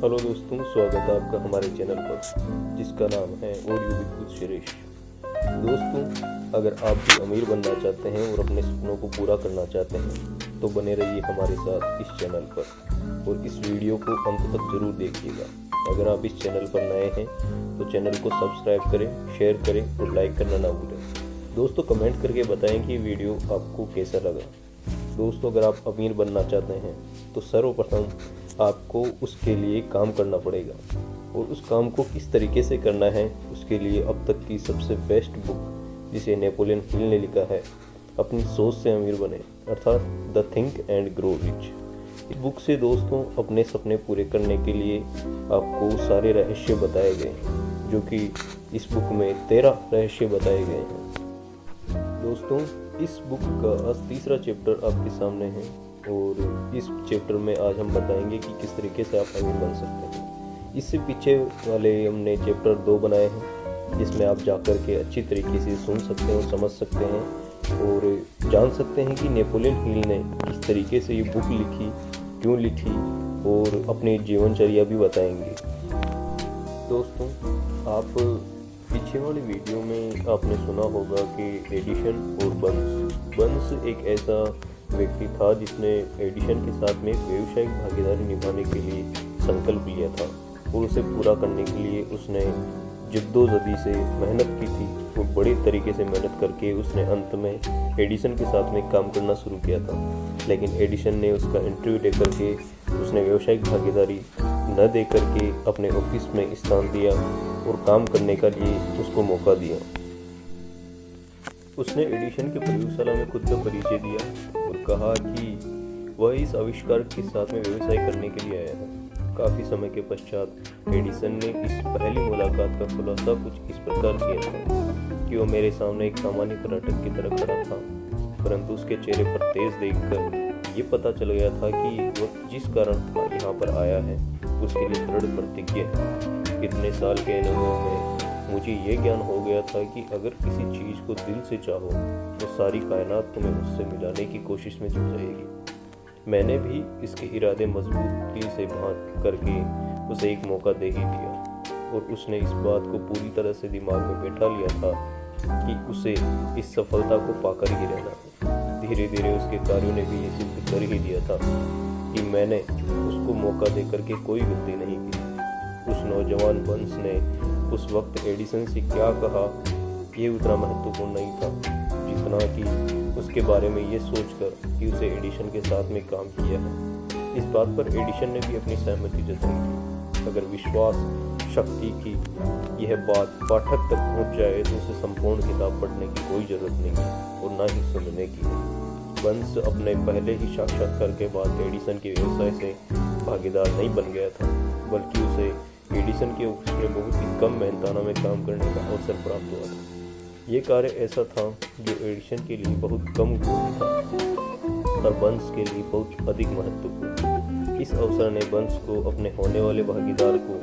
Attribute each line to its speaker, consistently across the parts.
Speaker 1: Hello दोस्तों, स्वागत है आपका हमारे चैनल पर जिसका नाम है ऑडियो विद सुरेश। दोस्तों, अगर आप भी अमीर बनना चाहते हैं और अपने सपनों को पूरा करना चाहते हैं तो बने रहिए हमारे साथ इस चैनल पर और इस वीडियो को अंत तक जरूर देखिएगा। अगर आप इस चैनल पर नए हैं तो चैनल को सब्सक्राइब करें, शेयर करें और लाइक करना ना भूलें। दोस्तों, कमेंट करके बताएं कि वीडियो आपको कैसा लगा। दोस्तों, अगर आप अमीर बनना चाहते हैं तो सर्वप्रथम आपको उसके लिए काम करना पड़ेगा और उस काम को किस तरीके से करना है उसके लिए अब तक की सबसे बेस्ट बुक जिसे नेपोलियन हिल ने लिखा है, अपनी सोच से अमीर बने, अर्थात the think and grow rich. इस बुक से दोस्तों अपने सपने पूरे करने के लिए आपको सारे रहस्य बताए गए हैं, जो कि इस बुक में 13 रहस्य बताए गए हैं। दोस्तों, इस बुक का तीसरा चैप्टर आपके सामने है और इस चैप्टर में आज हम बताएंगे कि किस तरीके से आप अमीर बन सकते हैं। इससे पीछे वाले हमने चैप्टर 2 बनाए हैं जिसमें आप जाकर के अच्छी तरीके से सुन सकते हैं और समझ सकते हैं और जान सकते हैं कि नेपोलियन हिल ने किस तरीके से ये बुक लिखी, क्यों लिखी और अपनी जीवनचर्या भी बताएंगे। दोस्तों, आप पीछे वाली वीडियो में आपने सुना होगा कि एडिशन और बंस एक ऐसा व्यक्ति था जिसने एडिशन के साथ में व्यावसायिक भागीदारी निभाने के लिए संकल्प लिया था और उसे पूरा करने के लिए उसने जद्दोजहदी से मेहनत की थी और बड़े तरीके से मेहनत करके उसने अंत में एडिशन के साथ में काम करना शुरू किया था। लेकिन एडिशन ने उसका इंटरव्यू दे करके उसने व्यावसायिक भागीदारी न दे करके अपने ऑफिस में स्थान दिया और काम करने का लिए उसको मौका दिया। उसने एडिशन के प्रयोगशाला में खुद का परिचय दिया और कहा कि वह इस आविष्कार के साथ में व्यवसाय करने के लिए आया है। काफ़ी समय के पश्चात एडिसन ने इस पहली मुलाकात का खुलासा कुछ इस प्रकार किया था कि वह मेरे सामने एक सामान्य पर्यटक की तरह खड़ा था, परंतु उसके चेहरे पर तेज देखकर ये पता चल गया था कि वह जिस कारण यहाँ पर आया है उसके लिए दृढ़ प्रतिज्ञ है। इतने साल के अनुभव में मुझे ये ज्ञान हो गया था कि अगर किसी चीज़ को दिल से चाहो तो सारी कायनात तुम्हें उससे मिलाने की कोशिश में जुट जाएगी। मैंने भी इसके इरादे मजबूती से बांध करके उसे एक मौका दे ही दिया और उसने इस बात को पूरी तरह से दिमाग में बैठा लिया था कि उसे इस सफलता को पाकर ही रहना है। धीरे धीरे उसके कार्यों ने भी ये सिद्ध कर ही दिया था कि मैंने उसको मौका दे करके कोई गलती नहीं की। उस नौजवान बंस ने उस वक्त एडिसन से क्या कहा ये उतना महत्वपूर्ण नहीं था जितना कि उसके बारे में ये सोचकर कि उसे एडिशन के साथ में काम किया है। इस बात पर एडिशन ने भी अपनी सहमति जताई थी। अगर विश्वास शक्ति की यह बात पाठक तक पहुंच जाए तो उसे संपूर्ण किताब पढ़ने की कोई जरूरत नहीं है और ना ही सुनने की। बंस अपने पहले ही साक्षात्कार के बाद एडिसन के व्यवसाय से भागीदार नहीं बन गया था, बल्कि उसे एडिसन के ऑफिस में बहुत ही कम मेहनताना में काम करने का अवसर प्राप्त हुआ था। ये कार्य ऐसा था जो एडिसन के लिए बहुत कम उपयोगी था और बंस के लिए बहुत अधिक महत्वपूर्ण। इस अवसर ने बंस को अपने होने वाले भागीदार को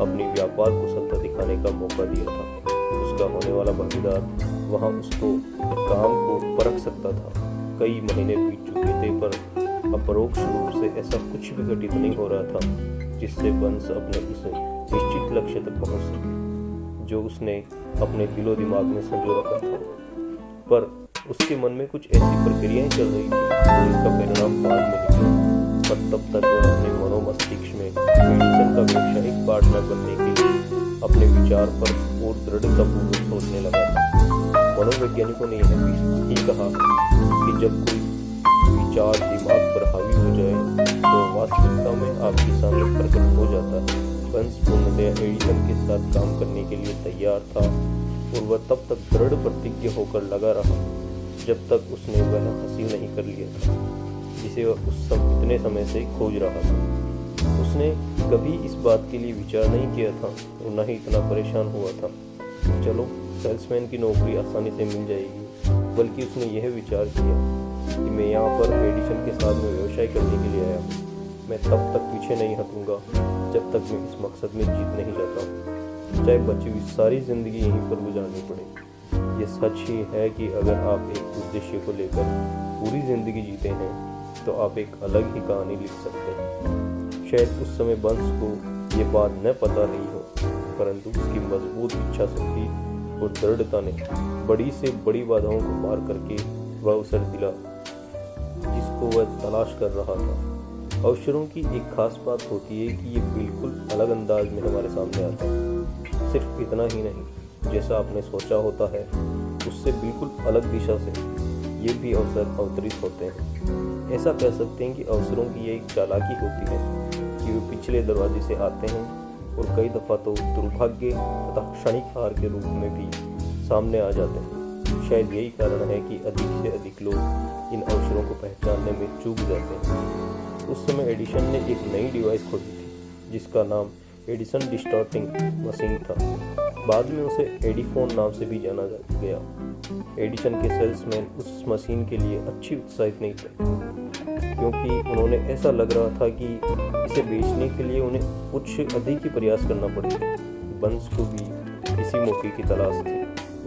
Speaker 1: अपनी व्यापार कुशलता दिखाने का मौका दिया था। उसका होने वाला भागीदार वहाँ उसको काम को परख सकता था। कई महीने बीत चुके थे पर अपरोक्ष रूप से ऐसा कुछ भी घटित नहीं हो रहा था जिससे बंस अपने उस निश्चित लक्ष्य तक पहुंच सके जो उसने अपने दिलो दिमाग में संजो रखा था। पर उसके मन में कुछ ऐसी प्रक्रियाएं चल रही थी जिसका परिणाम बाद में निकला। पर तब तक वह अपने मनोमस्तिष्क में एडिसन का व्यावसायिक पार्टनर बनने के लिए अपने विचार पर और दृढ़तापूर्वक सोचने लगा था। मनोवैज्ञानिकों ने यह भी कहा कि जब कोई विचार दिमाग पर हावी हो जाए तो वास्तविकता में आपके सामने प्रकट हो जाता है। बंस पूर्णतः एडिसन के साथ काम करने के लिए तैयार था और वह तब तक दृढ़ प्रतिज्ञ होकर लगा रहा जब तक उसने वह हासिल नहीं कर लिया था जिसे वह इतने समय से खोज रहा था। उसने कभी इस बात के लिए विचार नहीं किया था और न ही इतना परेशान हुआ था चलो सेल्समैन की नौकरी आसानी से मिल जाएगी, बल्कि उसने यह विचार किया कि मैं यहाँ पर एडिशन के साथ में व्यवसाय करने के लिए आया हूँ। मैं तब तक पीछे नहीं हटूंगा जब तक मैं इस मकसद में जीत नहीं जाता हूँ, चाहे बची हुई सारी ज़िंदगी यहीं पर गुजारनी पड़े। ये सच ही है कि अगर आप एक उद्देश्य को लेकर पूरी ज़िंदगी जीते हैं तो आप एक अलग ही कहानी लिख सकते हैं। शायद उस समय बंस को ये बात न पता नहीं हो, परंतु उसकी मजबूत इच्छा शक्ति और दृढ़ता ने बड़ी से बड़ी बाधाओं को पार करके वह अवसर दिला जिसको वह तलाश कर रहा था। अवसरों की एक खास बात होती है कि ये बिल्कुल अलग अंदाज में हमारे सामने आता है। सिर्फ इतना ही नहीं, जैसा आपने सोचा होता है उससे बिल्कुल अलग दिशा से ये भी अवसर अवतरित होते हैं। ऐसा कह सकते हैं कि अवसरों की ये एक चालाकी होती है कि वे पिछले दरवाजे से आते हैं और कई दफ़ा तो दुर्भाग्य तथा क्षणिक हार के रूप में भी सामने आ जाते हैं। शायद यही कारण है कि अधिक से अधिक लोग इन अवसरों को पहचानने में चूक जाते हैं। उस समय एडिसन ने एक नई डिवाइस खोजी थी जिसका नाम एडिसन डिस्टॉर्टिंग मशीन था। बाद में उसे एडिफोन नाम से भी जाना गया। एडिसन के सेल्समैन उस मशीन के लिए अच्छी उत्साहित नहीं थे, क्योंकि उन्होंने ऐसा लग रहा था कि इसे बेचने के लिए उन्हें कुछ अधिक ही प्रयास करना पड़ेगा। बंस को भी इसी मौके की तलाश थी।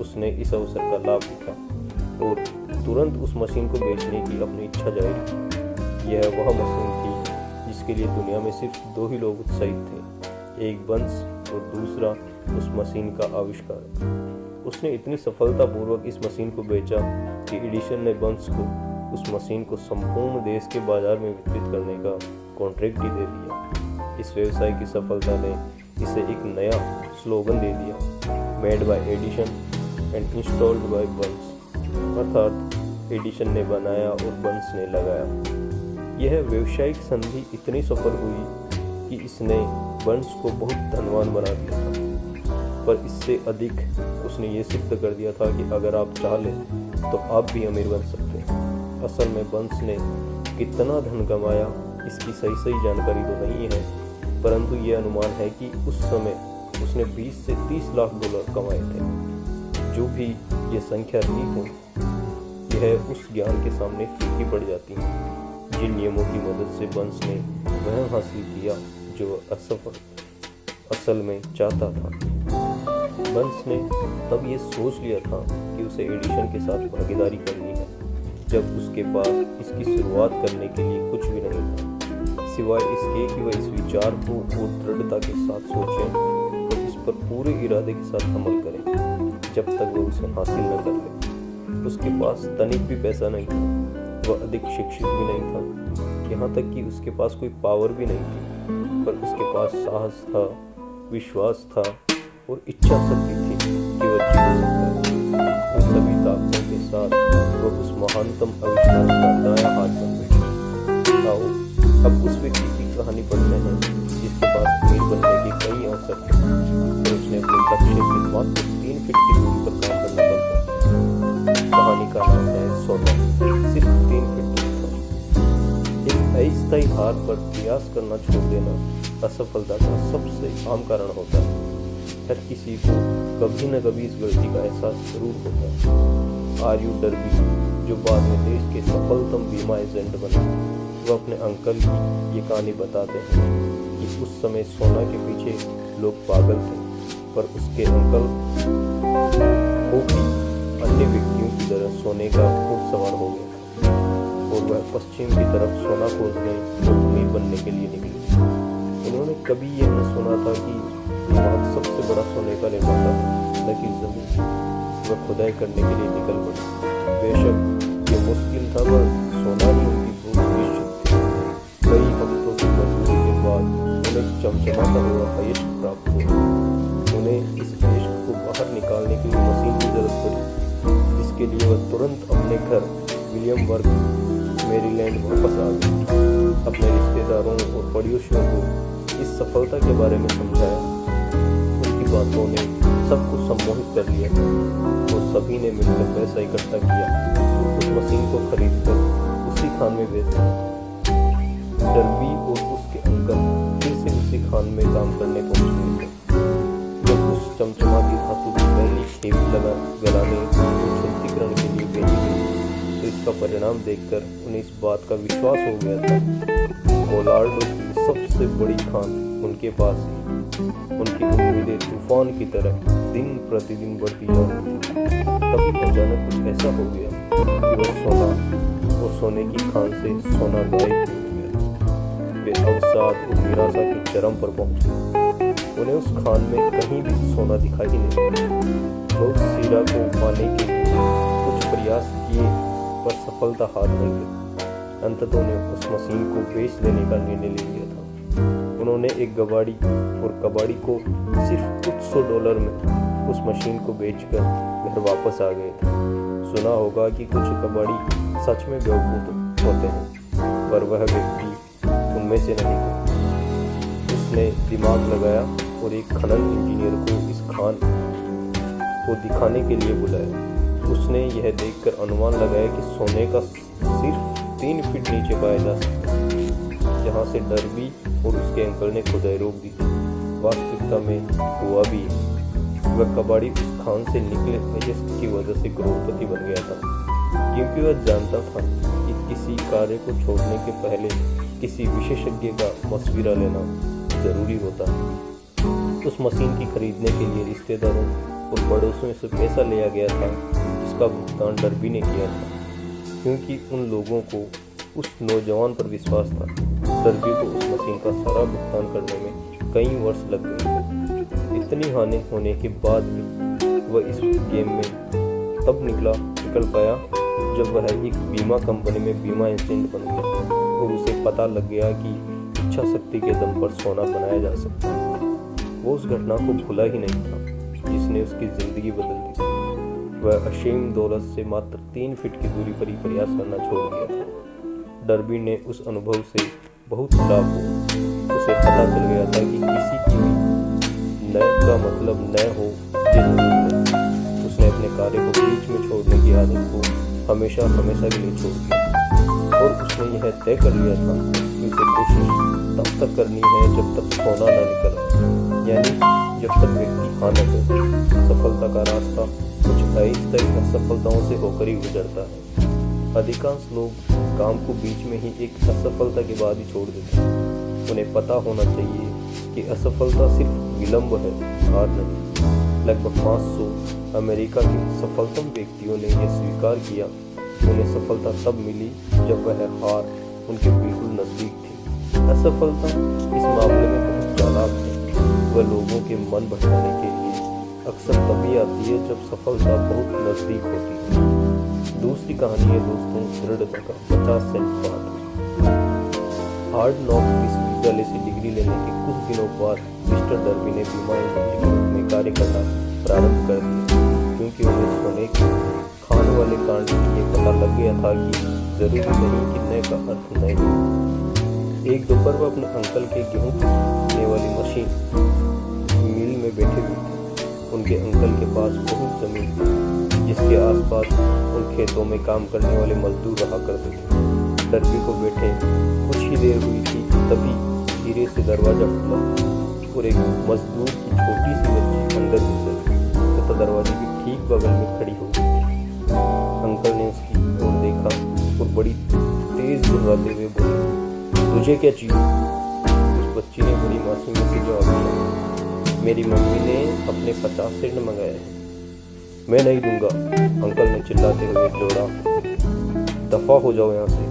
Speaker 1: उसने इस अवसर का लाभ उठाया और तुरंत उस मशीन को बेचने की अपनी इच्छा जाहिर की। यह वह मशीन थी जिसके लिए दुनिया में सिर्फ दो ही लोग उत्साहित थे, एक बंस और दूसरा उस मशीन का आविष्कार। उसने इतनी सफलतापूर्वक इस मशीन को बेचा कि एडिसन ने बंस को उस मशीन को संपूर्ण देश के बाजार में वितरित करने का कॉन्ट्रैक्ट ही दे दिया। इस व्यवसाय की सफलता ने इसे एक नया स्लोगन दे दिया, made by Edison and installed by buns, अर्थात एडिसन ने बनाया और बंस ने लगाया। यह व्यावसायिक संधि इतनी सफल हुई कि इसने बंस को बहुत धनवान बना दिया था, पर इससे अधिक उसने ये सिद्ध कर दिया था कि अगर आप चाह लें तो आप भी अमीर बन सकते हैं। असल में बंस ने कितना धन कमाया इसकी सही जानकारी तो नहीं है, परंतु ये अनुमान है कि उस समय उसने 20 से 30 लाख डॉलर कमाए थे। जो भी ये संख्या रही हो, यह उस ज्ञान के सामने फीकी पड़ जाती है जिन नियमों की मदद से बंस ने वह हासिल किया जो असल में चाहता था। बंस ने तब ये सोच लिया था कि उसे एडिसन के साथ भागीदारी करनी है, जब उसके पास इसकी शुरुआत करने के लिए कुछ भी नहीं था, सिवाय इसके कि वह इस विचार को और दृढ़ता के साथ सोचें और इस पर पूरे इरादे के साथ अमल करें जब तक वह उसे हासिल न कर ले। उसके पास तनिक भी पैसा नहीं था, वह अधिक शिक्षित भी नहीं था, यहाँ तक कि उसके पास कोई पावर भी नहीं थी, पर उसके पास साहस था, विश्वास था और इच्छा शक्ति थी कि वह जीत सकता है। उन सभी ताकतों के साथ वह उस महानतम आविष्कार का दायां हाथ बन बैठा। आओ अब उस व्यक्ति की कहानी पढ़ते हैं जिसके पास अमीर बनने के कई अवसर थे और उसने अपने लक्ष्य से मात्र 3 फीट की दूरी पर काम करना बंद कर दिया। कहानी का नाम है सोना। सिर्फ 3 फीट दूर। एक अस्थायी हार पर प्रयास करना छोड़ देना असफलता का सबसे आम कारण होता है। हर किसी को कभी न कभी इस गलती का एहसास जरूर होता है। आर्यू डर्बी, जो बाद में देश के सफलतम बीमा एजेंट बने, वह अपने अंकल की ये कहानी बताते हैं कि उस समय सोना के पीछे लोग पागल थे, पर उसके अंकल को भी अन्य व्यक्तियों की तरह सोने का खूब सवार हो गया और वह पश्चिम की तरफ सोना खोजने और अमीर बनने के लिए निकले। उन्होंने कभी ये न सुना था कि भारत सबसे बड़ा सोने का निर्माता है, न कि जमीन। वह खुदाई करने के लिए निकल पड़े। बेशक ये मुश्किल था, पर सोना ही उनकी भूख निश्चित थी। कई हफ्तों की मजदूरी के बाद उन्हें चमचमाता हुआ अयश प्राप्त हुआ। उन्हें इस अयश को बाहर निकालने के लिए मशीन की जरूरत पड़ी, जिसके लिए वह तुरंत अपने घर विलियमबर्ग, मैरीलैंड वापस आ गए। अपने रिश्तेदारों और पड़ोसियों को इस सफलता के बारे में समझाया। उनकी बातों ने सबको सम्मोहित कर लिया और सभी ने मिलकर पैसा इकट्ठा किया, उस मशीन को खरीदकर उसी खान में बेच दिया। डर्बी और उसके अंकल फिर से उसी खान में काम करने पहुंच गए थे। जब उस चमचमाती धातु की पहली खेप गलाने और शुद्धिकरण के लिए भेजी गई, तो इसका परिणाम देखकर उन्हें इस बात का विश्वास हो गया था ओलार्डो की सबसे बड़ी खान उनके पास ही। उनकी उम्मीदें तूफान की तरह दिन प्रतिदिन बढ़ती जा रही थी। तभी अचानक कुछ ऐसा हो गया कि वह सोना और सोने की खान से सोना गायब हो गया। वे अवसाद और निराशा के चरम पर पहुंचे। उन्हें उस खान में कहीं भी सोना दिखाई नहीं दिया। वो उस हीरा को पाने के लिए कुछ प्रयास किए पर सफलता हाथ नहीं गई। अंततः उन्हें उस मशीन को बेच देने का निर्णय ले लिया था। उन्होंने एक कबाड़ी को सिर्फ कुछ $100 में उस मशीन को बेचकर घर वापस आ गए थे। सुना होगा कि कुछ कबाड़ी सच में बेवकूफ होते हैं, पर वह व्यक्ति उनमें से नहीं था। उसने दिमाग लगाया और एक खनन इंजीनियर को इस खान को दिखाने के लिए बुलाया। उसने यह देखकर अनुमान लगाया कि सोने का सिर्फ 3 फीट नीचे पाया जा सकता है, जहाँ से डर्बी और उसके अंकल ने खुदाई रोक दी थी। वास्तविकता में हुआ भी। वह कबाड़ी उस खान से निकले अजस्त की वजह से करोड़पति बन गया था, क्योंकि वह जानता था कि किसी कार्य को छोड़ने के पहले किसी विशेषज्ञ का मशविरा लेना जरूरी होता है। उस मशीन की खरीदने के लिए रिश्तेदारों और पड़ोसियों से पैसा लिया गया था, जिसका भुगतान डर्बी ने किया था, क्योंकि उन लोगों को उस नौजवान पर विश्वास था। डर्बी को उस मशीन का सारा भुगतान करने में कई वर्ष लग गए थे। इतनी हानि होने के बाद भी वह इस गेम में तब निकल पाया जब वह एक बीमा कंपनी में बीमा एजेंट बन गया और उसे पता लग गया कि इच्छा शक्ति के दम पर सोना बनाया जा सकता है। वो उस घटना को भूला ही नहीं था जिसने उसकी जिंदगी बदल दी। वह असीम दौलत से मात्र 3 फीट की दूरी पर ही प्रयास करना छोड़ दिया था। डर्बी ने उस अनुभव से बहुत लाभ हुआ। उसे पता चल गया था कि किसी की भी नए का मतलब नए हो उसने अपने कार्य को बीच में छोड़ने की आदत को हमेशा के लिए छोड़ दिया और उसने यह तय कर लिया था कि उसे कोशिश तब तक करनी है जब तक सोना न निकले, यानी जब तक व्यक्ति हां न करे। सफलता का रास्ता कुछ ऐसी असफलताओं से होकर ही गुजरता है। अधिकांश लोग काम को बीच में ही एक असफलता के बाद ही छोड़ देते हैं। उन्हें पता होना चाहिए कि असफलता सिर्फ विलंब है, हार नहीं। लगभग 500 अमेरिका के सफलतम व्यक्तियों ने यह स्वीकार किया। उन्हें सफलता तब मिली जब वह हार उनके बिल्कुल नजदीक थी। असफलता इस मामले में बहुत चालाक है। वह लोगों के मन भटकाने के लिए अक्सर तभी आती है जब सफलता बहुत नजदीक होती है। दूसरी कहानी है दोस्तों, दृढ़ता का 50 सेंट पाठ। हार्ड नॉक्स विश्वविद्यालय से डिग्री लेने के कुछ दिनों बाद मिस्टर डर्बी ने बीमा इंजीनियर में कार्य करना प्रारंभ कर दिया, क्योंकि उन्हें सोने के खान वाले कांड से ये पता लग गया था कि जरूरी नहीं कि नए का अर्थ नहीं। एक दोपहर वो अपने अंकल के गेहूं पीसने वाली मशीन मिल में बैठे हुए थे। उनके अंकल के पास बहुत जमीन थी, जिसके आसपास उन खेतों में काम करने वाले मजदूर रहा करते थे। डर्बी को बैठे कुछ ही देर हुई थी, तभी धीरे से दरवाजा खुला और एक मजदूर की छोटी सी बच्ची अंदर घुस गई तथा दरवाजे के ठीक बगल में खड़ी हो गई। अंकल ने उसकी ओर देखा और बड़ी तेज गुर्राते हुए बोले, तुझे क्या चाहिए? उस बच्ची ने बड़ी मासूमियत से जवाब दिया, मेरी मम्मी ने अपने 50 सेंट मंगाए हैं। मैं नहीं दूंगा, अंकल ने चिल्लाते हुए जोड़ा, दफा हो जाओ यहाँ से,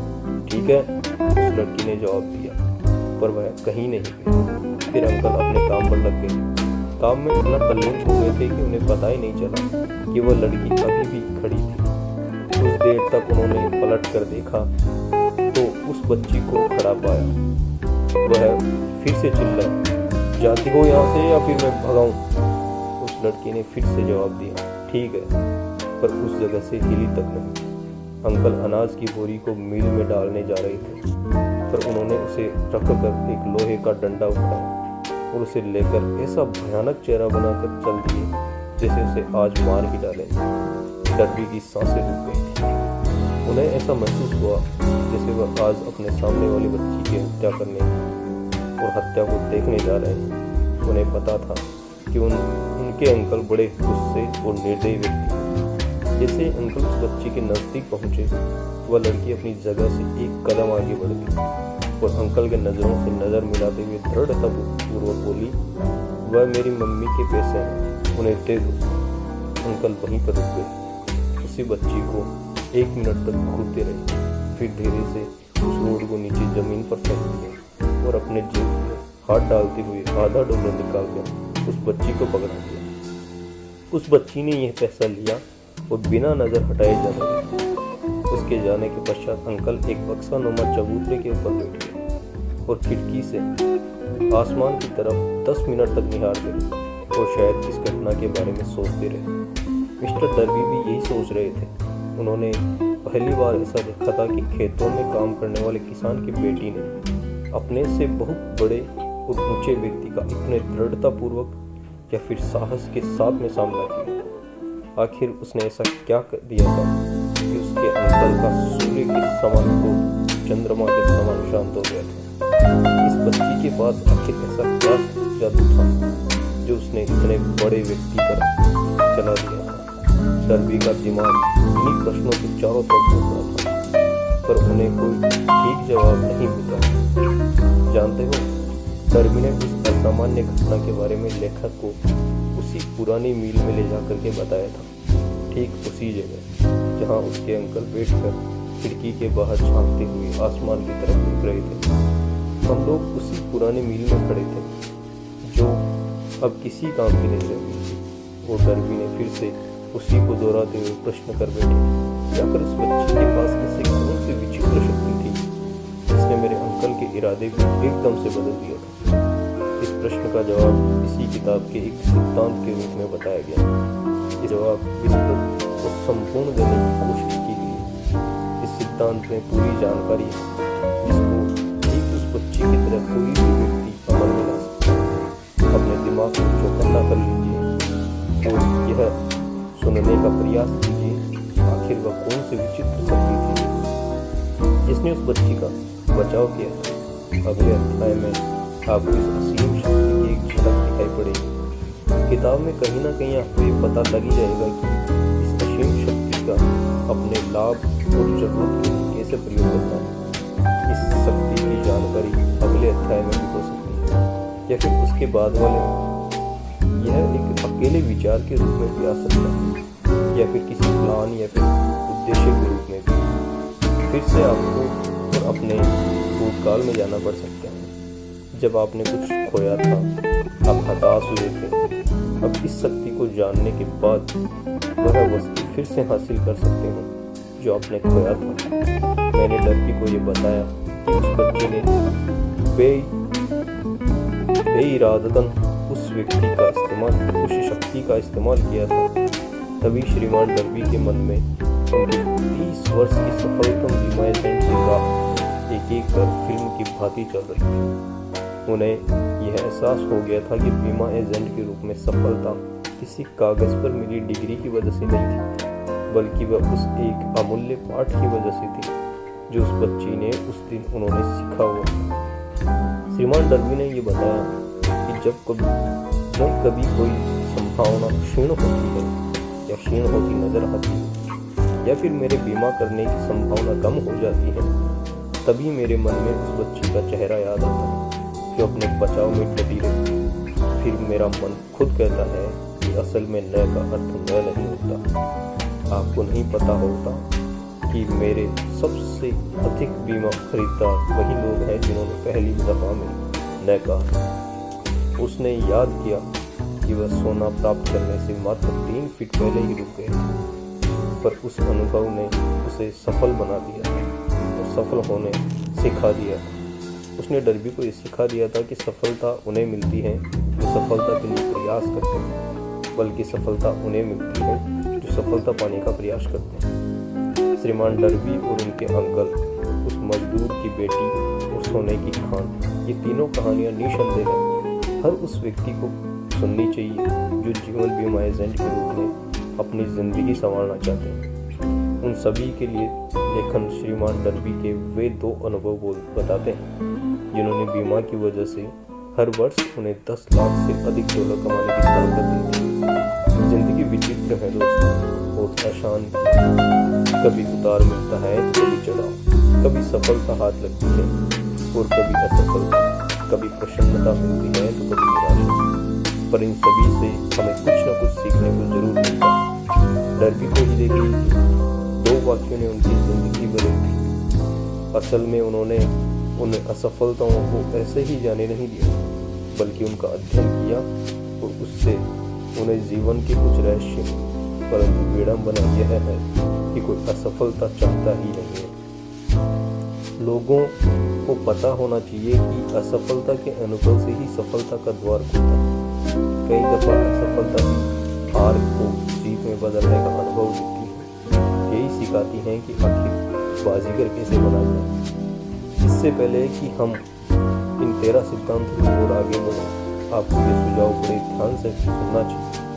Speaker 1: ठीक है? उस लड़की ने जवाब दिया, पर वह कहीं नहीं गई। फिर अंकल अपने काम पर लग गए। काम में इतना तल्लीन हो गए थे कि उन्हें पता ही नहीं चला कि वह लड़की अभी भी खड़ी थी। कुछ देर तक उन्होंने पलट कर देखा तो उस बच्ची को खड़ा पाया। वह फिर से चिल्लाई, जाती हो यहाँ से या फिर मैं भगाऊं? उस लड़की ने फिर से जवाब दिया, ठीक है, पर उस जगह से हिली तक नहीं। अंकल अनाज की बोरी को मिल में डालने जा रहे थे, पर उन्होंने उसे रखकर एक लोहे का डंडा उठाया और उसे लेकर ऐसा भयानक चेहरा बनाकर चल दिए जैसे उसे आज मार ही डालेंगे। डर्बी की सांसें रुक गई थी। उन्हें ऐसा महसूस हुआ जैसे वह आज अपने सामने वाली बच्ची की हत्या करने और हत्या को देखने जा रहे हैं। उन्हें पता था कि उनके अंकल बड़े गुस्से और निर्दयी व्यक्ति हैं। जैसे अंकल उस बच्ची के नजदीक पहुंचे, वह लड़की अपनी जगह से एक कदम आगे बढ़ गई और अंकल के नजरों से नजर मिलाते हुए दृढ़तापूर्वक बोली, वह मेरी मम्मी के पैसे हैं, उन्हें दे दो। अंकल वहीं पर रुक गए। उसी बच्ची को 1 मिनट तक घूरते रहे, फिर धीरे से उस रोड को नीचे जमीन पर फेंक दिया और अपने जेब में हाथ डालते हुए आधा डॉलर निकालकर उस बच्ची को पकड़ा दिया। उस बच्ची ने यह पैसा लिया और बिना नजर हटाए जाने लगी। उसके जाने के पश्चात अंकल एक बक्सा नुमा चबूतरे के ऊपर बैठ गए और खिड़की से आसमान की तरफ 10 मिनट तक निहारते रहे और शायद इस घटना के बारे में सोचते रहे। मिस्टर डर्बी भी यही सोच रहे थे। उन्होंने पहली बार ऐसा देखा था कि खेतों में काम करने वाले किसान की बेटी ने अपने से बहुत बड़े और ऊंचे व्यक्ति का इतने दृढ़तापूर्वक या फिर साहस के साथ में सामना किया। आखिर उसने ऐसा क्या कर दिया था कि उसके अंकल का सूर्य के समान क्रोध चंद्रमा के समान शांत हो गया था। इस बच्ची के पास आखिर ऐसा क्या जादू था जो उसने इतने बड़े व्यक्ति पर चला दिया था। डर्बी का दिमाग इन्हीं प्रश्नों के चारों तरफ घूम रहा था, पर उन्हें कोई ठीक जवाब नहीं मिला। जानते हो, डर्बी ने उस असामान्य घटना के बारे में लेखक को उसी पुरानी मील में ले जाकर के बताया था, ठीक उसी जगह जहां उसके अंकल बैठकर खिड़की के बाहर झांकते हुए आसमान की तरफ देख रहे थे। हम लोग उसी पुरानी मील में खड़े थे जो अब किसी काम की नहीं रही। और डर्बी ने फिर से उसी को दोहराते हुए प्रश्न कर बैठे, जाकर उस बच्ची के पास ऐसी कौन सी विचित्र शक्ति थी जिसने मेरे अंकल के इरादे को एकदम से बदल दिया था। इस प्रश्न का जवाब इसी किताब के एक सिद्धांत के रूप में बताया गया। ये जवाब विस्तृत और संपूर्ण देने की कोशिश की गई। इस सिद्धांत में पूरी जानकारी है जिसको ठीक उस बच्ची की तरह कोई भी व्यक्ति अमल में ला सकता है। अपने दिमाग को चौकन्ना कर लीजिए और यह सुनने का प्रयास कीजिए, आखिर वह कौन सी विचित्र शक्ति थी जिसने उस बच्ची का बचाव किया था। अगले अध्याय में आपको इस असीम शक्ति की एक झलक दिखाई पड़ेगी। किताब में कहीं ना कहीं आपको ये पता लग ही जाएगा कि इस असीम शक्ति का अपने लाभ और जरूरत के लिए कैसे प्रयोग करना है। इस शक्ति की जानकारी अगले अध्याय में भी हो सकती है या फिर उसके बाद वाले में। यह एक अकेले विचार के रूप में भी आ सकता है या फिर किसी प्लान या फिर उद्देश्य के रूप में भी। फिर से आपको और अपने भूतकाल में जाना पड़ सकता है जब आपने कुछ खोया था, आप हताश हुए थे। अब इस शक्ति को जानने के बाद वह वस्तु फिर से हासिल कर सकते हो जो आपने खोया था। मैंने डर्बी को ये बताया कि उस बच्चे ने बेइरादतन उस व्यक्ति का इस्तेमाल, उस शक्ति का इस्तेमाल किया था। तभी श्रीमान डर्बी के मन में उनके 30 वर्ष की सफलतम बीमा एजेंट की राह एक एक कर फिल्म की भांति चल रही थी। उन्हें यह एहसास हो गया था कि बीमा एजेंट के रूप में सफलता किसी कागज पर मिली डिग्री की वजह से नहीं थी, बल्कि वह उस एक अमूल्य पाठ की वजह से थी जो उस बच्ची ने उस दिन उन्होंने सीखा हुआ था। श्रीमान डर्बी ने यह बताया कि जब कभी कोई संभावना क्षीण होती है या क्षीण होती नजर आती है या फिर मेरे बीमा करने की संभावना कम हो जाती है, तभी मेरे मन में उस बच्ची का चेहरा याद आता है जो अपने बचाव में डटी रहती। फिर मेरा मन खुद कहता है कि असल में न का अर्थ न नहीं होता। आपको नहीं पता होता कि मेरे सबसे अधिक बीमा खरीदार वही लोग हैं जिन्होंने पहली दफा में न कहा। उसने याद किया कि वह सोना प्राप्त करने से मात्र 3 फीट पहले ही रुक गए, पर उस अनुभव ने उसे सफल बना दिया और सफल होने सिखा दिया। उसने डर्बी को ये सिखा दिया था कि सफलता उन्हें मिलती है जो सफलता के लिए प्रयास करते हैं, बल्कि सफलता उन्हें मिलती है जो सफलता पाने का प्रयास करते हैं। श्रीमान डर्बी और उनके अंकल, उस मजदूर की बेटी और सोने की खान, ये तीनों कहानियां निसंदेह हर उस व्यक्ति को सुननी चाहिए जो जीवन बीमा एजेंट के रूप में अपनी जिंदगी संवारना चाहते हैं। उन सभी के लिए लेखन श्रीमान डर्बी के वे 2 अनुभव बताते हैं जिन्होंने बीमा की वजह से हर वर्ष उन्हें 10 लाख से अधिक डॉलर कमाने की ताकत दी थी। जिंदगी विचित्र है दोस्तों, बहुत आसान, कभी उतार मिलता है तो कभी चढ़ाव, कभी सफलता हाथ लगती है और कभी असफलता, कभी प्रसन्नता मिलती है तो कभी निराशा, पर इन सभी से हमें कुछ न कुछ सीखने को जरूर मिलता है। डर्बी को ही देखिए कि 2 वाक्यों ने उनकी जिंदगी बदल दी। असल में उन्होंने उन्हें असफलताओं को ऐसे ही जाने नहीं दिया, बल्कि उनका अध्ययन किया और उससे उन्हें जीवन के कुछ रहस्य। परंतु विडंबना यह है कि कोई असफलता चाहता ही नहीं है। लोगों को पता होना चाहिए कि असफलता के अनुभव से ही सफलता का द्वार खुलता है। कई दफा असफलता भी हार को जीत में बदलने का अनुभव देती है। यही सिखाती हैं कि आखिर बाजीगर कैसे बना जाए। इससे पहले कि हम इन 13 सिद्धांतों की ओर आगे बढ़ें, आपको ये सुझाव बड़े ध्यान से सुनना चाहिए।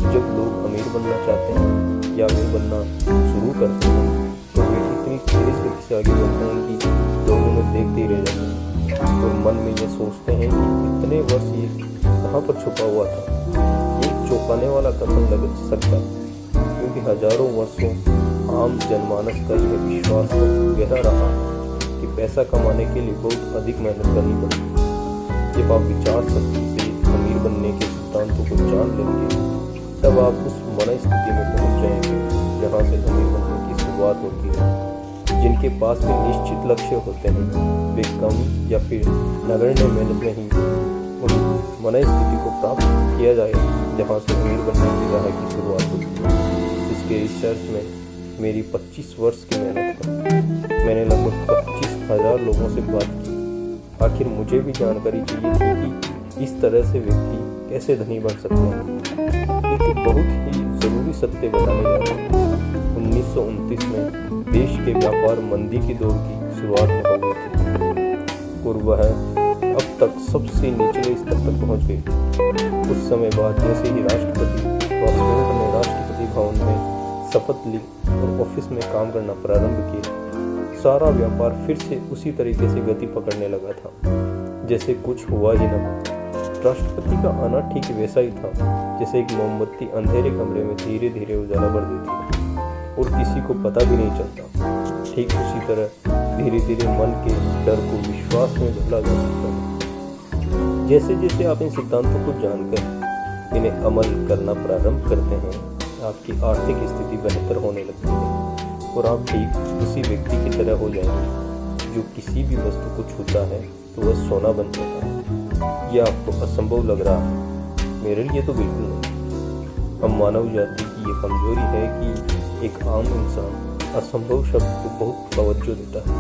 Speaker 1: जब लोग अमीर बनना चाहते हैं या अमीर बनना शुरू करते हैं तो वे इतनी तेज गति से आगे बढ़ते हैं कि लोग उन्हें देखते ही रह जाते हैं और मन में ये सोचते हैं कि इतने वर्ष ये कहाँ पर छुपा हुआ था। एक चौंकाने वाला कथन लग सकता है, क्योंकि हजारों वर्षों आम जनमानस का यह विश्वास तो गहरा रहा कि पैसा कमाने के लिए बहुत अधिक मेहनत करनी पड़ती। जब आप विचार शक्ति से अमीर बनने के सिद्धांतों को जान लेंगे, तब आप उस मन स्थिति में पहुंच जाएंगे जहां से अमीर बनने की शुरुआत होती है। जिनके पास भी निश्चित लक्ष्य होते हैं, वे कम या फिर नगण्य मेहनत में ही उस मन स्थिति को प्राप्त किया जाए जहां से अमीर बनने की राह की शुरुआत होती है। इसके रिसर्च में मेरी 25 वर्ष की मेहनत है। मैंने लगभग 25,000 लोगों से बात की। आखिर मुझे भी जानकारी चाहिए थी कि इस तरह से व्यक्ति कैसे धनी बन सकते हैं। एक बहुत ही जरूरी सत्य बताने जा रहे हैं। 1929 में देश के व्यापार मंदी की दौर की शुरुआत हो गई थी और वह अब तक सबसे निचले स्तर तक पहुंच गई थी। कुछ समय बाद जैसे ही राष्ट्रपति रॉजवेल्ट ने राष्ट्रपति भवन में शपथ ली और ऑफिस में काम करना प्रारंभ किया, सारा व्यापार फिर से उसी तरीके से गति पकड़ने लगा था जैसे कुछ हुआ ही न हो। राष्ट्रपति का आना ठीक वैसा ही था जैसे एक मोमबत्ती अंधेरे कमरे में धीरे धीरे उजाला कर देती है और किसी को पता भी नहीं चलता। ठीक उसी तरह धीरे धीरे मन के डर को विश्वास में बदला जा सकता है। जैसे जैसे आप इन सिद्धांतों को जानकर इन्हें अमल करना प्रारंभ करते हैं, आपकी आर्थिक स्थिति बेहतर होने लगती है और आप ठीक उसी व्यक्ति की तरह हो जाएंगे जो किसी भी वस्तु को छूता है तो वह सोना बन जाता है। यह आपको असंभव लग रहा है, मेरे लिए तो बिल्कुल नहीं। हम मानव जाति की ये कमजोरी है कि एक आम इंसान असंभव शब्द को बहुत तवज्जो देता है।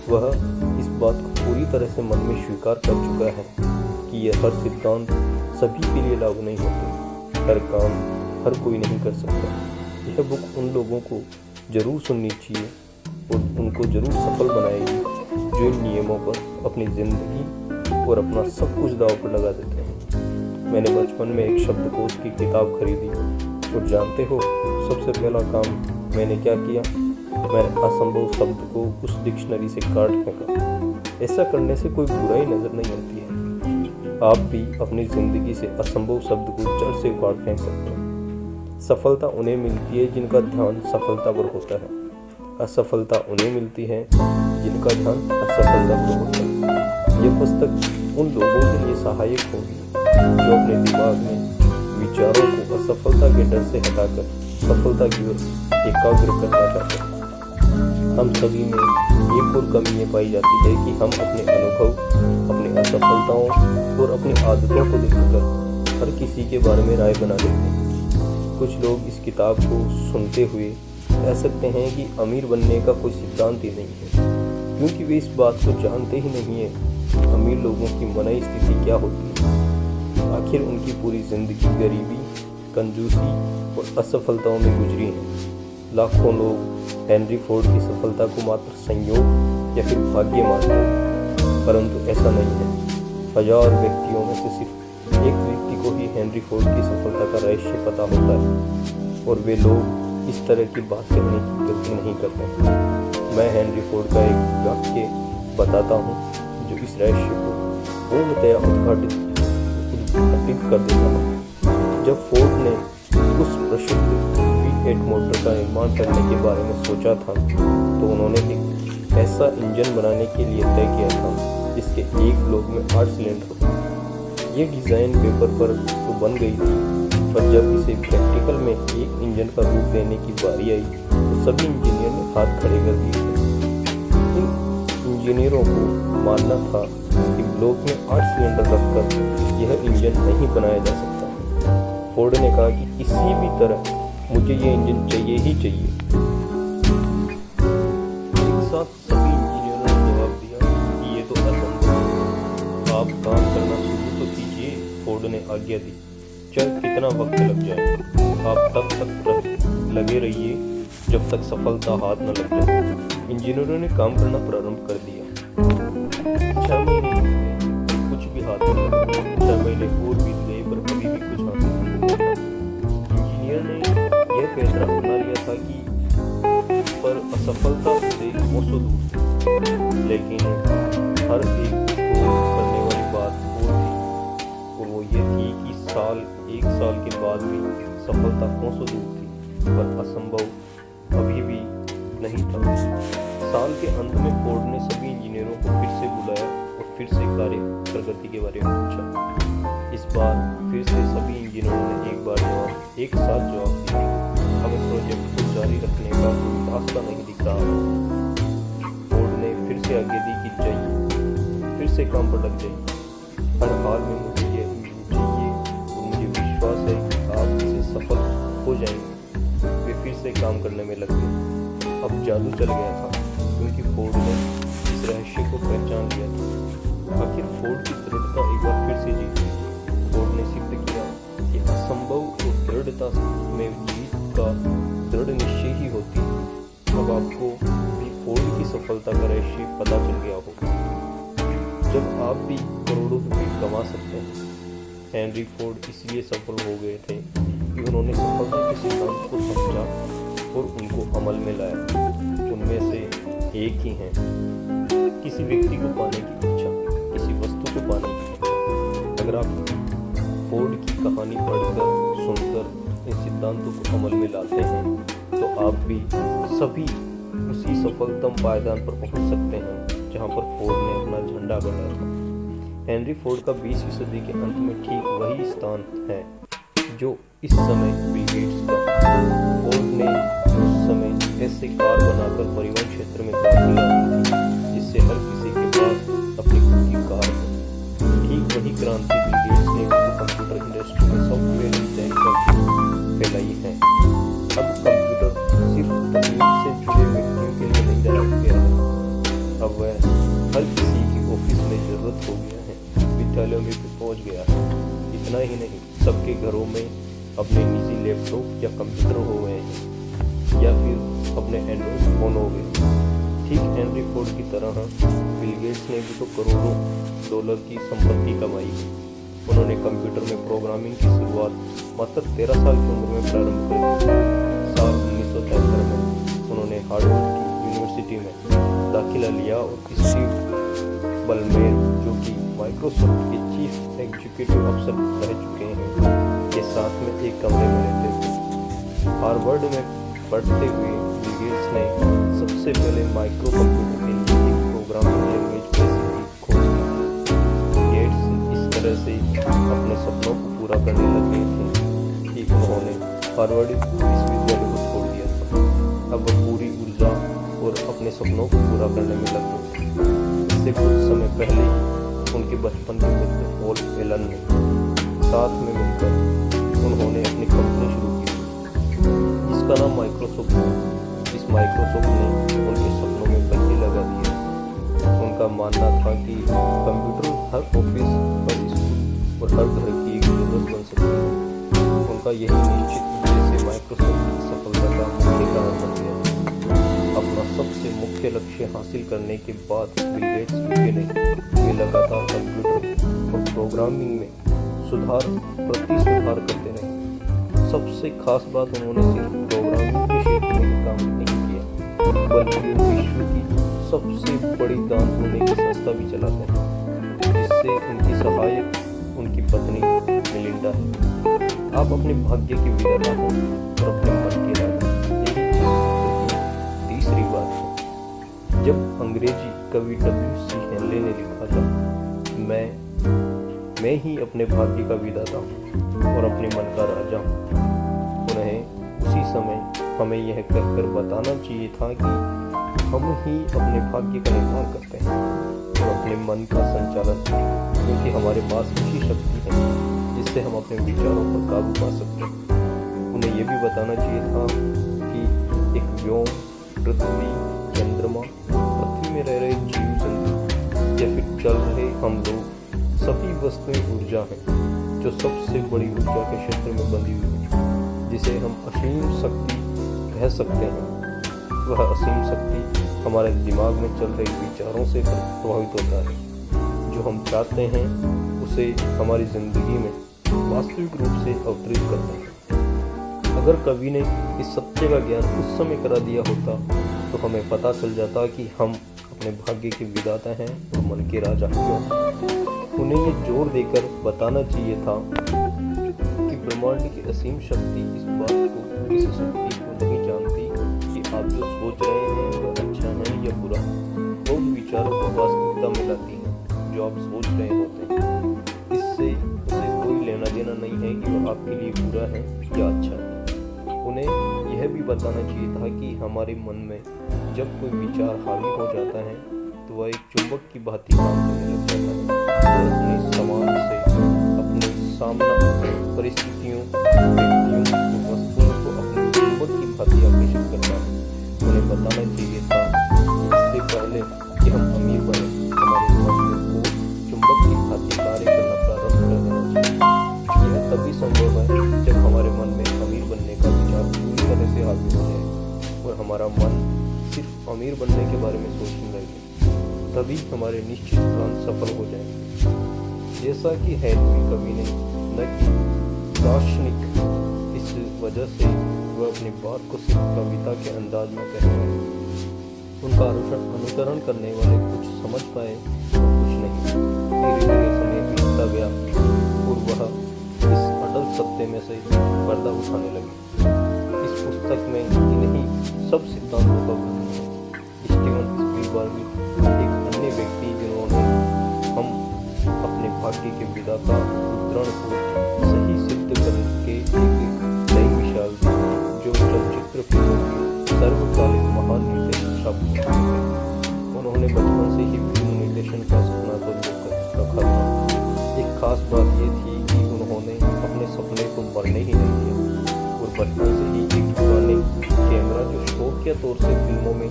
Speaker 1: वह इस बात को पूरी तरह से मन में स्वीकार कर चुका है कि यह हर सिद्धांत सभी के लिए लागू नहीं होते, हर काम हर कोई नहीं कर सकता। यह बुक उन लोगों को जरूर सुननी चाहिए और उनको जरूर सफल बनाएगी जो इन नियमों पर अपनी जिंदगी और अपना सब कुछ दांव पर लगा देते हैं। मैंने बचपन में एक शब्दकोश की किताब खरीदी और जानते हो सबसे पहला काम मैंने क्या किया? मैंने असंभव शब्द को उस डिक्शनरी से काट फेंका। ऐसा करने से कोई बुराई नजर नहीं आती है। आप भी अपनी जिंदगी से असंभव शब्द को जड़ से उखाड़ फेंक सकते हैं। सफलता उन्हें मिलती है जिनका ध्यान सफलता पर होता है, असफलता उन्हें मिलती है जिनका ध्यान असफलता पर होता है। यह पुस्तक उन लोगों के लिए सहायक होगी जो अपने दिमाग में विचारों को असफलता के डर से हटाकर सफलता की ओर एकाग्र करना चाहते हैं। हम सभी में एक और कमी ये पाई जाती है कि हम अपने अनुभव, अपनी असफलताओं और अपनी आदतों को देखकर हर किसी के बारे में राय बना लेते हैं। कुछ लोग इस किताब को सुनते हुए कह सकते हैं कि अमीर बनने का कोई सिद्धांत ही नहीं है, क्योंकि वे इस बात को जानते ही नहीं है अमीर लोगों की मनई स्थिति क्या होती है। आखिर उनकी पूरी जिंदगी गरीबी, कंजूसी और असफलताओं में गुजरी है। लाखों लोग हेनरी फोर्ड की सफलता को मात्र संयोग या फिर भाग्य मानते हैं, परंतु ऐसा नहीं है। 1000 व्यक्तियों में से सिर्फ एक व्यक्ति को ही हेनरी फोर्ड की सफलता का रहस्य पता होता है और वे लोग इस तरह की बात करने की गलती नहीं करते। मैं हेनरी फोर्ड का एक वाक्य बताता हूँ जो इस रहस्य को पूर्णतया उद्घाटित कर देता है। जब फोर्ड ने उस प्रसिद्ध V8 मोटर का निर्माण करने के बारे में सोचा था तो उन्होंने एक ऐसा इंजन बनाने के लिए तय किया था जिसके एक ब्लॉक में 8 सिलेंडर हो। ये डिज़ाइन पेपर पर तो बन गई थी, पर जब इसे प्रैक्टिकल में एक इंजन का रूप देने की बारी आई तो सभी इंजीनियर ने हाथ खड़े कर दिए। इन इंजीनियरों को मानना था कि ब्लॉक में 8 सिलेंडर रखकर यह इंजन नहीं बनाया जा सकता। फोर्ड ने कहा कि किसी भी तरह मुझे ये इंजन चाहिए ही चाहिए। एक साथ सभी इंजीनियरों ने जवाब दिया कि ये तो असंभव है, आप काम करना शुरू तो कीजिए। फोर्ड ने आज्ञा दी, चाहे कितना वक्त लग जाए, आप तब तक लगे रहिए जब तक सफलता हाथ न लग जाए। इंजीनियरों ने काम करना प्रारंभ कर दिया। 6 महीने बीत गए, कुछ भी हाथ नहीं लगा। 6 महीने और बीत गए पर कभी भी कुछ हासिल नहीं हुआ। इंजीनियर ने यह फैसला अपना लिया था कि पर असफलता से कोसों दूर थी, लेकिन हर एक को करने वाली बात और थी, और वो ये थी कि एक साल के बाद भी सफलता कोसों दूर थी, पर असंभव अभी भी नहीं था। साल के अंत में फोर्ड ने सभी इंजीनियरों को फिर से बुलाया और फिर से कार्य प्रगति के बारे में पूछा। इस बार फिर से सभी इंजीनियरों ने एक साथ जवाब दिया, हमें प्रोजेक्ट को जारी रखने का कोई रास्ता नहीं दिख रहा। फोर्ड ने फिर से आगे दी कि जाइए, फिर से काम पर लग जाइए। हर हाल में मुझे ये इंजन चाहिए और मुझे विश्वास है कि आप इसे सफल हो जाएंगे। वे फिर से काम करने में लग गए। अब जादू चल गया था, क्योंकि फोर्ड ने इस रहस्य को पहचान लिया था। आखिर फोर्ड की दृढ़ता एक बार फिर से जीत गई। फोर्ड ने सिद्ध किया कि असंभव और दृढ़ता में जीत का दृढ़ निश्चय ही होती है। अब आपको भी फोर्ड की सफलता का रहस्य पता चल गया होगा। जब आप भी करोड़ों रुपए कमा सकते हैं। हेनरी फोर्ड इसलिए सफल हो गए थे कि उन्होंने सफलता के सिद्धांत को समझा और उनको अमल में लाया। उनमें से एक ही है, किसी व्यक्ति को पाने की इच्छा, किसी वस्तु को पाने की इच्छा। अगर आप फोर्ड की कहानी पढ़कर, सुनकर इन सिद्धांतों को अमल में लाते हैं तो आप भी सभी उसी सफलतम पायदान पर पहुंच सकते हैं जहां पर फोर्ड ने अपना झंडा गाड़ा था। हेनरी फोर्ड का 20वीं सदी के अंत में ठीक वही स्थान है जो इस समय बिल गेट्स का। फोर्ड ने उस समय ऐसे कार बनाकर परिवहन क्षेत्र में क्रांति ला दी थी जिससे हर किसी के पास अपनी खुद की कार हो। ठीक वही क्रांति बिल गेट्स ने कंप्यूटर इंडस्ट्री में सॉफ्टवेयर डिजाइन कर फैलाई है। अब कंप्यूटर सिर्फ तकनीक से जुड़े व्यक्तियों के लिए नहीं रह गया है, अब वह हर किसी की ऑफिस में जरूरत हो गया है, विद्यालयों में भी पहुंच गया है। इतना ही नहीं, सबके घरों में अपने निजी लैपटॉप या कंप्यूटर हो गए हैं या फिर अपने एंड्रॉइड फोन हो गए। ठीक हेनरी फोर्ड की तरह बिल गेट्स ने भी तो करोड़ों डॉलर की संपत्ति कमाई है। उन्होंने कंप्यूटर में प्रोग्रामिंग की शुरुआत मात्र 13 साल की उम्र में प्रारंभ कर दी। साल 1973 में उन्होंने हार्वर्ड की यूनिवर्सिटी में दाखिला लिया और स्टीव बलमेर, जो कि माइक्रोसॉफ्ट के चीफ एग्जीक्यूटिव अफसर रह चुके हैं, के साथ में एक कमरे में रहते थे। हार्वर्ड में पढ़ते हुए बिल गेट्स ने सबसे पहले माइक्रो कंप्यूटर के लिए एक प्रोग्रामिंग लैंग्वेज कैसे की खोज की। गेट्स इस तरह से अपने सपनों को पूरा करने लग गए थे कि उन्होंने हार्वर्ड विश्वविद्यालय को छोड़ दिया था। अब वह पूरी ऊर्जा और अपने सपनों को पूरा करने में लग गए थे। इससे कुछ समय पहले उनके बचपन के मित्र पॉल एलन ने साथ में मिलकर उन्होंने अपनी कंपनी शुरू की जिसका नाम माइक्रोसॉफ्ट है। इस माइक्रोसॉफ्ट ने उनके सपनों में पत्ते लगा दिए। उनका मानना था कि कंप्यूटर हर ऑफिस, हर स्कूल और हर घर की एक जरूरत बन सकती है। उनका यही निश्चित उद्देश्य माइक्रोसॉफ्ट की सफलता का मुख्य कारण बन गया। अपना सबसे मुख्य लक्ष्य हासिल करने के बाद बिल गेट्स रुके नहीं। वे लगातार कंप्यूटर और प्रोग्रामिंग में सुधार करते रहे। सबसे खास बात, उन्होंने सिर्फ प्रोग्रामिंग के क्षेत्र में काम नहीं किया, बल्कि विश्व की सबसे बड़ी दान पुण्य की संस्था भी चलाते हैं, जिससे उनकी सहायक उनकी पत्नी मिलिंडा है। आप अपने भाग्य की विधाता हो और अपने मन के राजा। तीसरी बात है, जब अंग्रेजी कवि W.C. हेनले ने लिखा था, मैं ही अपने भाग्य का विधाता हूँ और अपने मन का राजा हूँ। उन्हें उसी समय हमें यह कहकर बताना चाहिए था कि हम ही अपने भाग्य का निर्माण करते हैं और अपने मन का संचालन, क्योंकि हमारे पास ऐसी शक्ति है जिससे हम अपने विचारों पर काबू पा सकते हैं। उन्हें यह भी बताना चाहिए था कि एक व्योम, पृथ्वी, चंद्रमा, पृथ्वी में रह रहे जीव जंतु या फिर चल रहे हम लोग, सभी वस्तुएं ऊर्जा हैं जो सबसे बड़ी ऊर्जा के क्षेत्र में बंधी हुई है, जिसे हम असीम शक्ति कह सकते हैं। वह असीम शक्ति हमारे दिमाग में चल रहे विचारों से प्रभावित होता है। जो हम चाहते हैं उसे हमारी जिंदगी में वास्तविक रूप से अवतरित करते हैं। अगर कवि ने इस सत्य का ज्ञान उस समय करा दिया होता तो हमें पता चल जाता कि हम अपने भाग्य के विधाता हैं और मन के राजा क्यों। उन्हें ये जोर देकर बताना चाहिए था कि ब्रह्मांड की असीम शक्ति इस बात को, इस शक्ति को नहीं जानती कि आप जो सोच रहे हैं वह अच्छा है या बुरा। वो उन विचारों को वास्तविकता में लाती है जो आप सोच रहे होते हैं। इससे उसे कोई लेना देना नहीं है कि वह आपके लिए बुरा है या अच्छा है। उन्हें यह भी बताना चाहिए था कि हमारे मन में जब कोई विचार हावी हो जाता है तो वह एक चुंबक की भांति काम करने लग जाता है और अपने समान से अपने सामना परिस्थितियों, व्यक्तियों और वस्तुओं को अपने चुंबक की भांति आकर्षित करता है। उन्हें बताना चाहिए था इससे पहले कि हम अमीर बने, हमारे मन को चुंबक की भांति कार्य करना प्रारंभ कर देना चाहिए। यह तभी संभव है जब हमारे मन में अमीर बनने का विचार पूरी तरह से हावी हो जाए और हमारा मन सिर्फ अमीर बनने के बारे में सोचने लगे, तभी हमारे निश्चित प्लान सफल हो जाएंगे। जैसा कि हैदवी कवि ने न कि दार्शनिक, इस वजह से वह अपनी बात को सिर्फ कविता के अंदाज में कह रहे हैं। उनका अनुकरण करने वाले कुछ समझ पाए और कुछ नहीं। धीरे धीरे समय बीतता गया और वह इस अटल सत्य में से पर्दा उठाने लगे। इस पुस्तक में इन्हीं सब सिद्धांतों का वर्णन है। स्टीवन स्पीलबर्ग एक अन्य व्यक्ति जिन्होंने हम अपने भाग्य के विधाता उद्धरण को सही सिद्ध करके एक नई मिसाल दी, जो चलचित्र फिल्मों की सर्वकालिक महान निर्देशक साबित हुए थे। उन्होंने बचपन से ही फिल्म निर्देशन का सपना तो लेकर रखा था। एक खास बात यह थी कि उन्होंने अपने सपने को मरने ही नहीं दिया और बचपन से ही एक पुराने कैमरा जो शौकिया तौर से फिल्मों में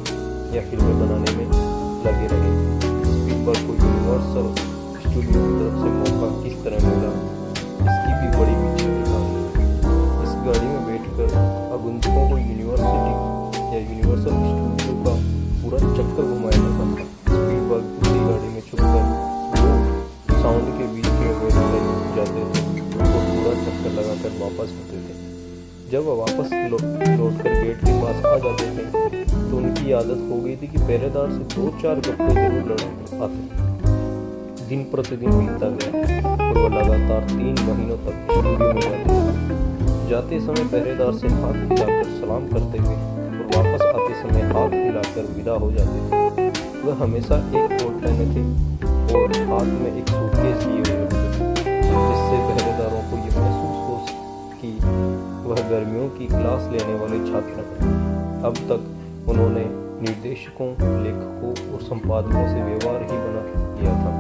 Speaker 1: या फिल्में बनाने में लगे रहे। स्पीलबर्ग को यूनिवर्सल स्टूडियो की तरफ से मौका किस तरह मिला, इसकी भी बड़ी विचित्र कहानी है। इस गाड़ी में बैठकर आगंतुकों को यूनिवर्सिटी या यूनिवर्सल स्टूडियो का पूरा चक्कर घुमाया जाता था। स्पीलबर्ग उसी गाड़ी में छुपकर दो साउंड के बीच में बैठ जाते थे और पूरा चक्कर लगाकर वापस आते थे। जब वह वापस लौटकर गेट के पास आ जाते थे तो उनकी आदत हो गई थी कि पहरेदार से 2-4 गप्पे जरूर लड़ाते आते। दिन प्रतिदिन बीतता गया और वह लगातार 3 महीनों तक स्टूडियो में जाते समय पहरेदार से हाथ हिलाकर सलाम करते हुए और वापस आते समय हाथ हिलाकर विदा हो जाते थे। वह हमेशा एक कोट पहने थे और हाथ में एक सूटकेस लिए हुए होते थे, जिससे पहरेदारों को यह महसूस हो कि वह गर्मियों की क्लास लेने वाले छात्र हैं। अब तक उन्होंने निर्देशकों, लेखकों और संपादकों से व्यवहार ही बना लिया था।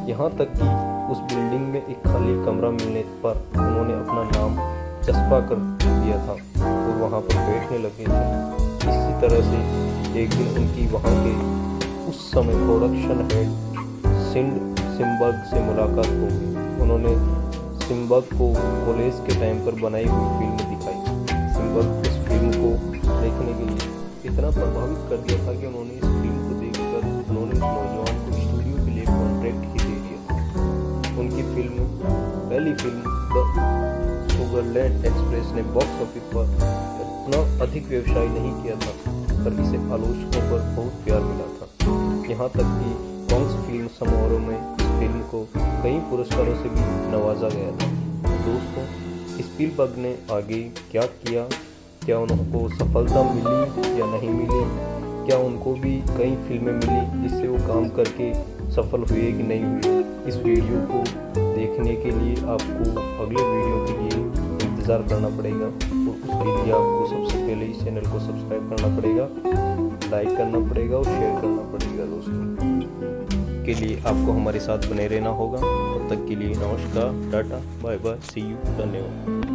Speaker 1: यहाँ तक कि उस बिल्डिंग में एक खाली कमरा मिलने पर उन्होंने अपना नाम चस्पा कर दिया था और वहाँ पर बैठने लगे थे। इसी तरह से एक दिन उनकी वहाँ के उस समय प्रोडक्शन हेड सिम्बर्ग से मुलाकात हो गई। उन्होंने सिम्बर्ग को कॉलेज के टाइम पर बनाई हुई फिल्म दिखाई। सिम्बर्ग इस फिल्म को देखने के लिए इतना प्रभावित कर दिया था कि उन्होंने इस फिल्म को देखकर उन्होंने उस नौजवान को स्टूडियो के लिए कॉन्ट्रैक्ट ही दे दिया। उनकी फिल्म, पहली फिल्म द सुगरलैंड एक्सप्रेस ने बॉक्स ऑफिस पर इतना अधिक व्यवसाय नहीं किया था, पर इसे आलोचकों पर बहुत प्यार मिला था। यहाँ तक कि कांस फिल्म समारोह में इस फिल्म को कई पुरस्कारों से भी नवाजा गया था। दोस्तों, स्पीलबर्ग ने आगे क्या किया, क्या उनको सफलता मिली या नहीं मिली, क्या उनको भी कई फिल्में मिली जिससे वो काम करके सफल हुए कि नहीं हुए, इस वीडियो को देखने के लिए आपको अगले वीडियो के लिए इंतज़ार इंतज़ार करना पड़ेगा, और उसके लिए आपको सबसे पहले इस चैनल को सब्सक्राइब करना पड़ेगा, लाइक करना पड़ेगा और शेयर करना पड़ेगा दोस्तों। के लिए आपको हमारे साथ बने रहना होगा। तब तक के लिए नमस्कार, tata, bye bye, see you, धन्यवाद।